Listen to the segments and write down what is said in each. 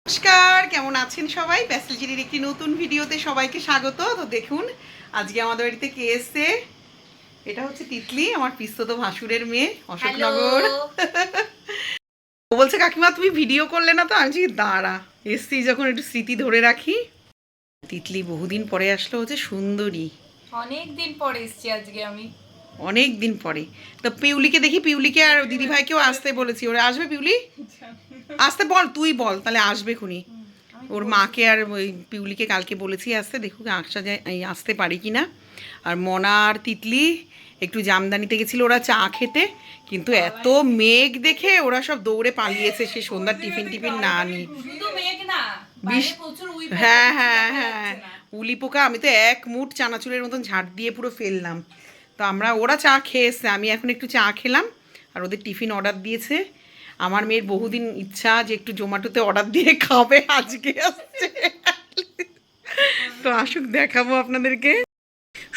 নমস্কার, কেমন আছেন সবাই? ব্যাসেলজির একটি নতুন ভিডিওতে সবাইকে স্বাগত। তো দেখুন আজকে আমাদের বাড়িতে কে এসছে। এটা হচ্ছে তিতলি, আমার পিস্তত ভাসুরের মেয়ে, অশোকনগর। ও বলছে কাকিমা তুমি ভিডিও করলে না? তো আমি বলছি দাঁড়া, এসছি যখন একটু স্মৃতি ধরে রাখি। তিতলি বহুদিন পরে আসলো, হচ্ছে সুন্দরী। অনেক দিন পরে এসেছি আজকে আমি। অনেক দিন পরে। তো পিউলিকে দেখি, পিউলিকে আর দিদিভাইকেও আসতে বলেছি। ওরা আসবে? পিউলি আসতে বল, তুই বল তাহলে আসবে খুনি। ওর মাকে আর ওই পিউলিকে কালকে বলেছি আসতে, দেখুক আসা যায়, আসতে পারি কি না। আর মনা আর তিতলি একটু জামদানিতে গেছিলো ওরা চা খেতে, কিন্তু এত মেঘ দেখে ওরা সব দৌড়ে পালিয়েছে সে সন্ধ্যার টিফিন টিফিন না নিয়ে। হ্যাঁ হ্যাঁ হ্যাঁ, উলি পোকা। আমি তো এক মুঠ চানাচুরের মতন ঝাড় দিয়ে পুরো ফেললাম। তো ওরা চা খেয়ে এসছে, আমি এখন একটু চা খেলাম। আর ওদের টিফিন অর্ডার দিয়েছে। আমার মেয়ের বহুদিন ইচ্ছা যে একটু জোম্যাটোতে অর্ডার দিয়ে খাবে, আজকে আসছে। তো আসুক, দেখাবো আপনাদেরকে।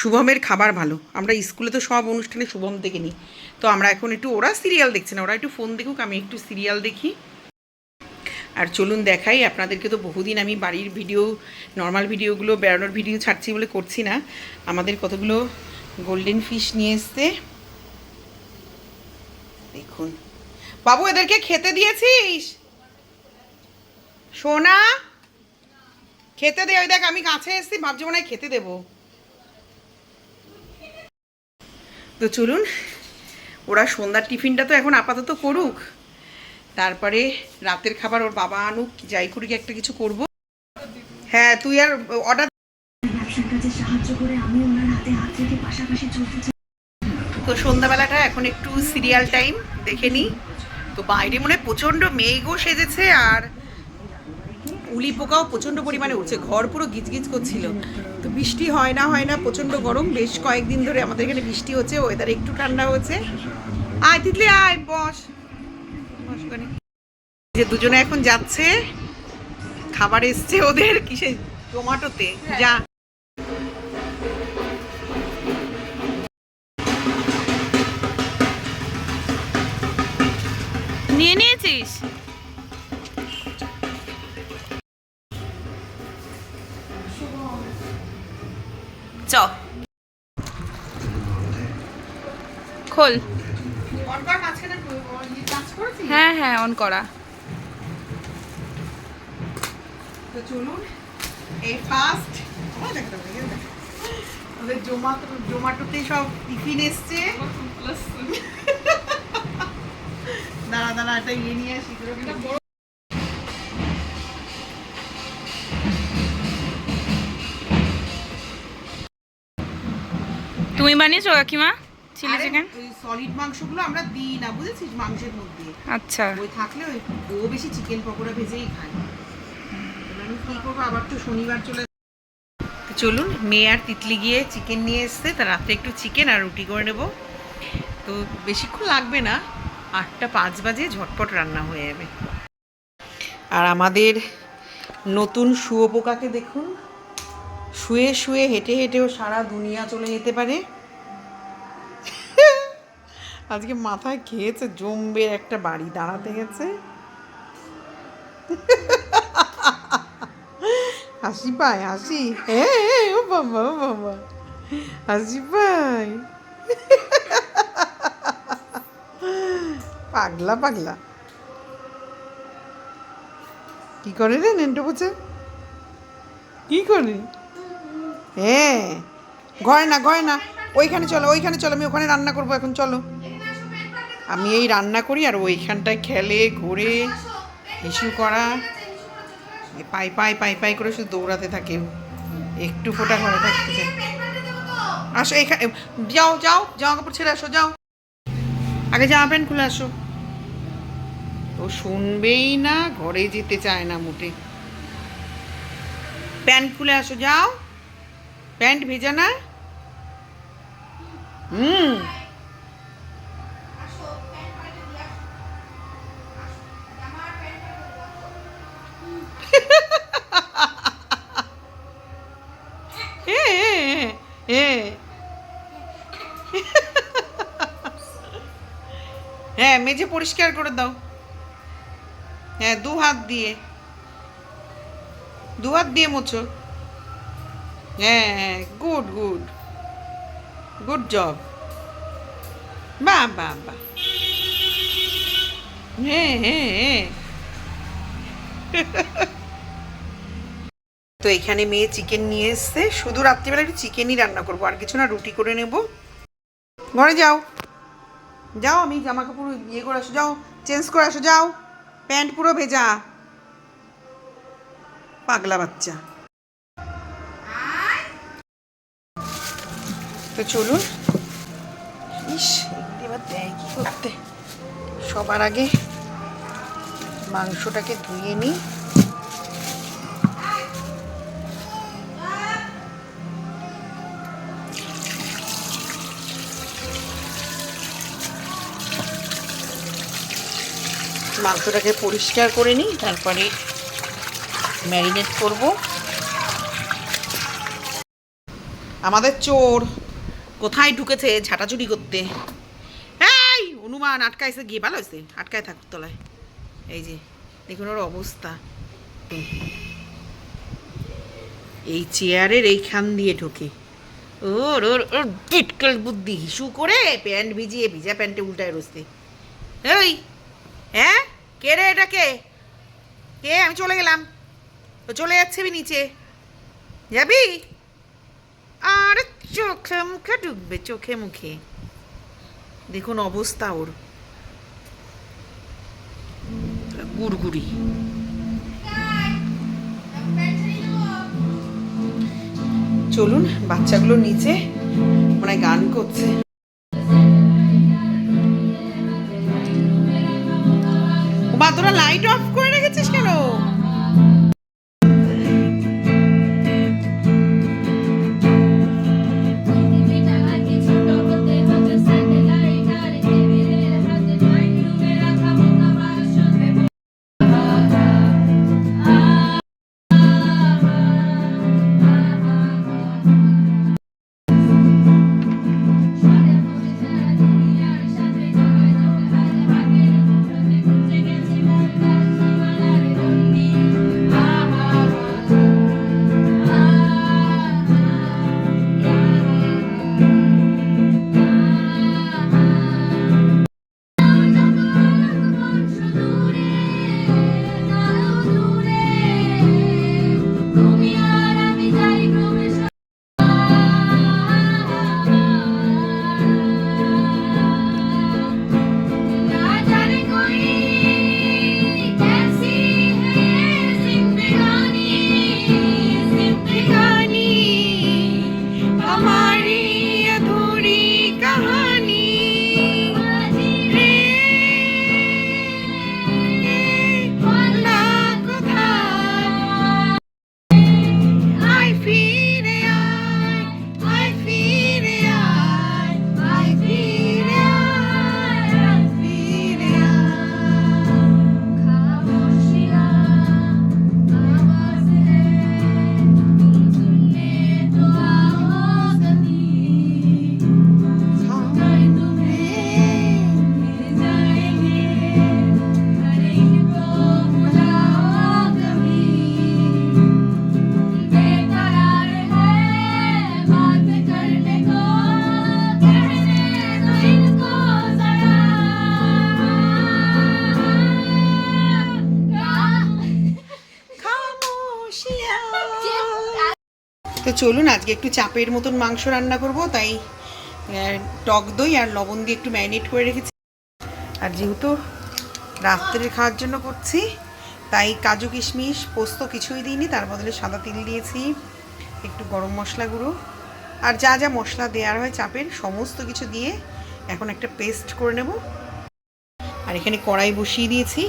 শুভমের খাবার ভালো, আমরা স্কুলে তো সব অনুষ্ঠানে শুভম থেকে নিই। তো আমরা এখন একটু, ওরা সিরিয়াল দেখছে না, ওরা একটু ফোন দেখুক, আমি একটু সিরিয়াল দেখি। আর চলুন দেখাই আপনাদেরকে। তো বহুদিন আমি বাড়ির ভিডিও, নর্মাল ভিডিওগুলো, বেড়ানোর ভিডিও ছাড়ছি বলে করছি না। আমাদের কতগুলো গোল্ডেন ফিশ নিয়ে এসছে, দেখুন। বাবু এদেরকে খেতে দিয়েছিস? সোনা খেতে দে। ওই দেখ আমি কাছে এসেছি, ভাবছি মনে হয় খেতে দেবো। তো চলুন, ওরা সন্ধ্যার টিফিনটা তো এখন আপাতত করুক, তারপরে রাতের খাবার ওর বাবা আনুক, যাই করি একটা কিছু করব। হ্যাঁ তুই আর অর্ডার। তো সন্ধ্যাবেলাটা এখন একটু সিরিয়াল টাইম দেখে নিই। তো বাইরে মনে হয় প্রচণ্ড মেঘও সেজেছে, আর উলি পোকাও প্রচণ্ড পরিমাণে উঠছে, ঘর পুরো গিজগিজ করছিল। তো বৃষ্টি হয় না প্রচণ্ড গরম, বেশ কয়েকদিন ধরে আমাদের এখানে বৃষ্টি হচ্ছে, ওয়েদার একটু ঠান্ডা হচ্ছে। আয় তিতলি আয়, বস বস ওখানে। যে দুজনে এখন যাচ্ছে, খাবার এসছে ওদের কিসে, টমেটোতে। যা নিয়ে নিয়েছিস? চ খোল। হ্যাঁ হ্যাঁ, অন করা। তো চলুন, এই ফার্স্ট ওদের জোম্যাটোতে সব টিফিন এসছে। দাঁড়া দাঁড়া, একটা ইয়ে নিয়ে আসি। তুমি বানিয়েছো কাকিমা চিলি চিকেন? সলিড মাংসগুলো আমরা দিই না, বুঝেছিস, মাংসের মধ্যে। আচ্ছা, ওই থাকলে ও বেশি চিকেন পকোড়া ভেজেই খায়। আমি কী করবো, আবার তো শনিবার চলে। চলুন, মেয়ে আর তিতলি গিয়ে চিকেন নিয়ে এসছে, তা রাত্রে একটু চিকেন আর রুটি করে নেব। তো বেশিক্ষণ লাগবে না, 8টা 5 বাজে ঝটপট রান্না হয়ে যাবে। আর আমাদের নতুন শুয়োপোকাকে দেখুন, শুয়ে শুয়ে হেঁটে হেঁটেও সারা দুনিয়া চলে যেতে পারে। আজকে মাথায় খেয়েছে, জমবে একটা বাড়ি, দাঁড়াতে গেছে। হাসি পায়, হাসি। হ্যাঁ ও বাবা, ও বাবা, হাসি পায়। পাগলা পাগলা। কি করে রে নেন্টো বোঝে, কি করে? হ্যাঁ, ঘরে না, ওইখানে চলো, আমি ওখানে রান্না করবো এখন, চলো। আমি এই রান্না করি আর ওইখানটায় খেলে ঘোরে, হিসু করা, পাই পাই পাই পাই করে শুধু দৌড়াতে থাকে, একটু ফোটা ঘরে থাকতে চায়। আসো এখানে, যাও যাও, জামা কাপড় ছেড়ে আসো, যাও আগে জামা প্যান্ট খুলে আসো। ও শুনবেই না, ঘরে যেতে চায় না মোটে। প্যান্ট খুলে আসো, যাও, প্যান্ট ভেজা না? হুম। হ্যাঁ মেঝে পরিষ্কার করে দাও, হ্যাঁ 2 হাত দিয়ে। দু হাত দিয়ে মোছো। হ্যাঁ, গুড গুড, গুড জব। বাহ বাহ বাহ। হ্যাঁ হ্যাঁ হ্যাঁ। তো এখানে মেয়ে চিকেন নিয়ে এসছে, শুধু রাত্রিবেলা একটু চিকেনই রান্না করবো, আর কিছু না, রুটি করে নেব। ঘরে যাও, যাও, আমি জামা কাপড় ইয়ে করে আসো, যাও চেঞ্জ করে আসো, যাও, প্যান্ট পুরো ভেজা, পাগলা বাচ্চা। তো চলুন, ইস এবার দেয় কি করতে, সবার আগে মাংসটাকে ধুয়ে নিই। মাংসটাকে পরিষ্কার করে নিই, তারপরে ম্যারিনেট করব। আমাদের চোর কোথায় ঢুকেছে ঝাঁটাঝুটি করতে। এই অনুমান আটকাইছে, গিয়ে ভালো হয়েছে, আটকায় থাকুক তলায়। এই যে দেখুন ওর অবস্থা, এই চেয়ারের এইখান দিয়ে ঢোকে। ওর ওর ওর বিটকেল বুদ্ধি, হিসু করে প্যান্ট ভিজিয়ে ভিজা প্যান্টে উল্টায় রসতে। এই হ্যাঁ, কে রে, এটা কে? কে? আমি চলে গেলাম। তো চলে যাচ্ছে নিচে, যাবি? আর চোখে মুখে ঢুকবে, চোখে মুখে। দেখুন অবস্থা ওর, গুড়গুড়ি। চলুন, বাচ্চাগুলো নিচে মনে হয় গান করছে। মা তোরা লাইট অফ করে রেখেছিস কেন? তো চলুন, আজকে একটু চাপের মতন মাংস রান্না করব, তাই টক দই আর লবণ দিয়ে একটু ম্যারিনেট করে রেখেছি। আর যেহেতু রাত্রের খাওয়ার জন্য করছি, তাই কাজু কিশমিশ পোস্ত কিছুই দিইনি, তার বদলে সাদা তিল দিয়েছি, একটু গরম মশলা গুঁড়ো আর যা যা মশলা দেওয়ার হয় চাপের সমস্ত কিছু দিয়ে এখন একটা পেস্ট করে নেব। আর এখানে কড়াই বসিয়ে দিয়েছি,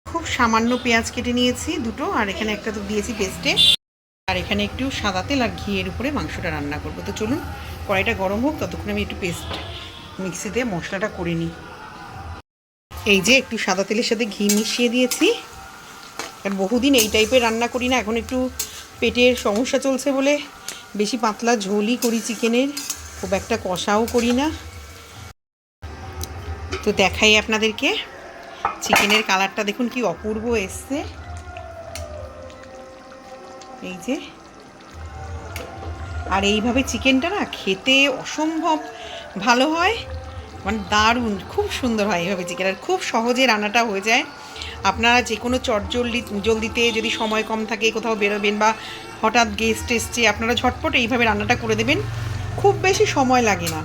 খুব সামান্য পেঁয়াজ কেটে নিয়েছি দুটো, আর এখানে একটা তো দিয়েছি পেস্টে, আর এখানে একটু সাদা তেল আর ঘিয়ের উপরে মাংসটা রান্না করবো। তো চলুন কড়াইটা গরম হোক, ততক্ষণ আমি একটু পেস্ট মিক্সি দিয়ে মশলাটা করে নিই। এই যে একটু সাদা তেলের সাথে ঘি মিশিয়ে দিয়েছি, আর বহুদিন এই টাইপের রান্না করি না, এখন একটু পেটের সমস্যা চলছে বলে বেশি পাতলা ঝোলই করি চিকেনের, খুব একটা কষাও করি না। তো দেখাই আপনাদেরকে, চিকেনের কালারটা দেখুন কি অপূর্ব এসছে। এই যে, আর এইভাবে চিকেনটা না খেতে অসম্ভব ভালো হয়, মানে দারুণ, খুব সুন্দর হয় এইভাবে চিকেন, আর খুব সহজে রান্নাটা হয়ে যায়। আপনারা যে কোনো জলদিতে যদি সময় কম থাকে, কোথাও বেরোবেন বা হঠাৎ গেস্ট এসছে, আপনারা ঝটপট এইভাবে রান্নাটা করে দেবেন, খুব বেশি সময় লাগে না।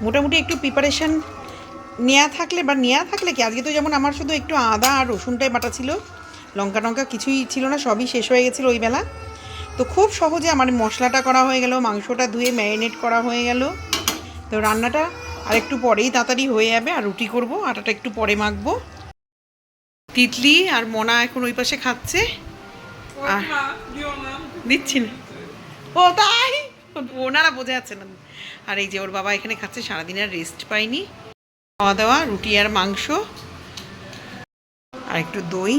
মোটামুটি একটু প্রিপারেশান নেওয়া থাকলে কি, আজকে তো যেমন আমার শুধু একটু আদা আর রসুনটাই বাটা ছিল, লঙ্কা কিছুই ছিল না, সবই শেষ হয়ে গেছিলো ওই বেলা। তো খুব সহজে আমার মশলাটা করা হয়ে গেল, মাংসটা ধুয়ে ম্যারিনেট করা হয়ে গেল। তো রান্নাটা আর একটু পরেই তাড়াতাড়ি হয়ে যাবে, আর রুটি করব, আটাটা একটু পরে মাখবো। তিতলি আর মোনা এখন ওই পাশে খাচ্ছে, আর দিচ্ছি না, ও তাই ওনারা বোঝা যাচ্ছে না। আর এই যে ওর বাবা এখানে খাচ্ছে, সারাদিন আর রেস্ট পাইনি। খাওয়া দাওয়া, রুটি আর মাংস আর একটু দই।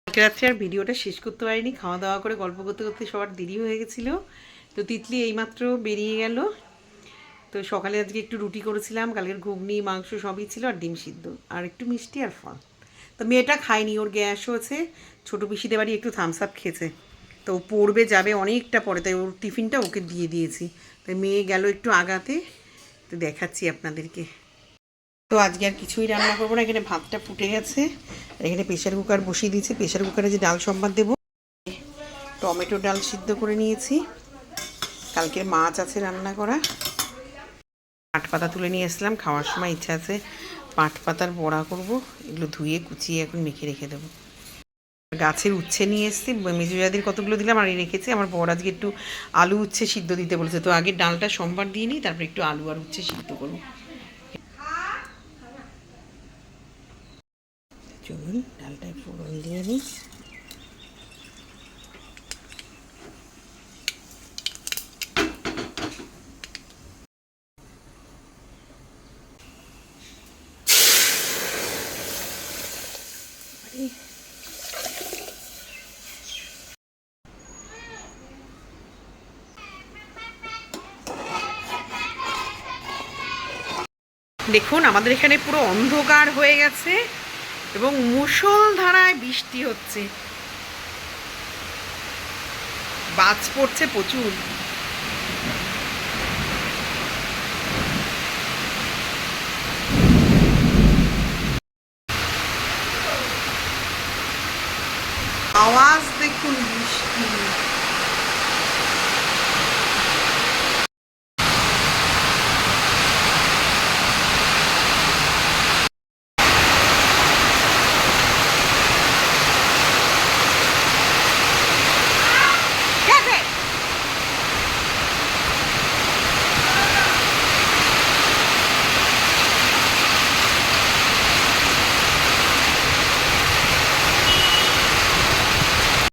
কালকে রাত্রে আর ভিডিওটা শেষ করতে পারিনি, খাওয়া দাওয়া করে গল্প করতে করতে সবার দেরি হয়ে গেছিলো। তো তিতলি এইমাত্র বেরিয়ে গেল। তো সকালে আজকে একটু রুটি করেছিলাম, কালকের ঘুগনি মাংস সবই ছিল, আর ডিম সিদ্ধ আর একটু মিষ্টি আর ফল। তো মেয়েটা খায়নি, ওর গ্যাস হয়েছে, ছোটো পিসিদের বাড়ি একটু থামস আপ খেয়েছে, তো পড়বে যাবে অনেকটা পরে, তাই ওর টিফিনটা ওকে দিয়ে দিয়েছি। তাই মেয়ে গেল একটু আগাতে, তো দেখাচ্ছি আপনাদেরকে। তো আজকে আর কিছুই রান্না করবো না, এখানে ভাতটা ফুটে গেছে, আর এখানে প্রেশার কুকার বসিয়ে দিয়েছি। প্রেশার কুকারে যে ডাল সম্বাদ দেবো, টমেটো ডাল সিদ্ধ করে নিয়েছি, কালকের মাছ আছে রান্না করা। পাট পাতা তুলে নিয়ে আসলাম, খাওয়ার সময় ইচ্ছা আছে পাট পাতার বড়া করব, এগুলো ধুয়ে কুচিয়ে এখন মেখে রেখে দেবো। গাছের উচ্ছে নিয়ে এসেছি, মেজুজাদির কতগুলো দিলাম আর রেখেছি। আমার বড় আজকে একটু আলু উচ্ছে সিদ্ধ দিতে বলেছে, তো আগে ডালটা সোমবার দিয়ে নিই, তারপর একটু আলু আর উচ্ছে সিদ্ধ করবো। চলুন ডালটায় ফোড়ন দিয়ে নিই। দেখুন আমাদের এখানে পুরো অন্ধকার হয়ে গেছে এবং মুষলধারায় বৃষ্টি হচ্ছে, বাজ পড়ছে প্রচুর। আওয়াজ দেখুন বৃষ্টি।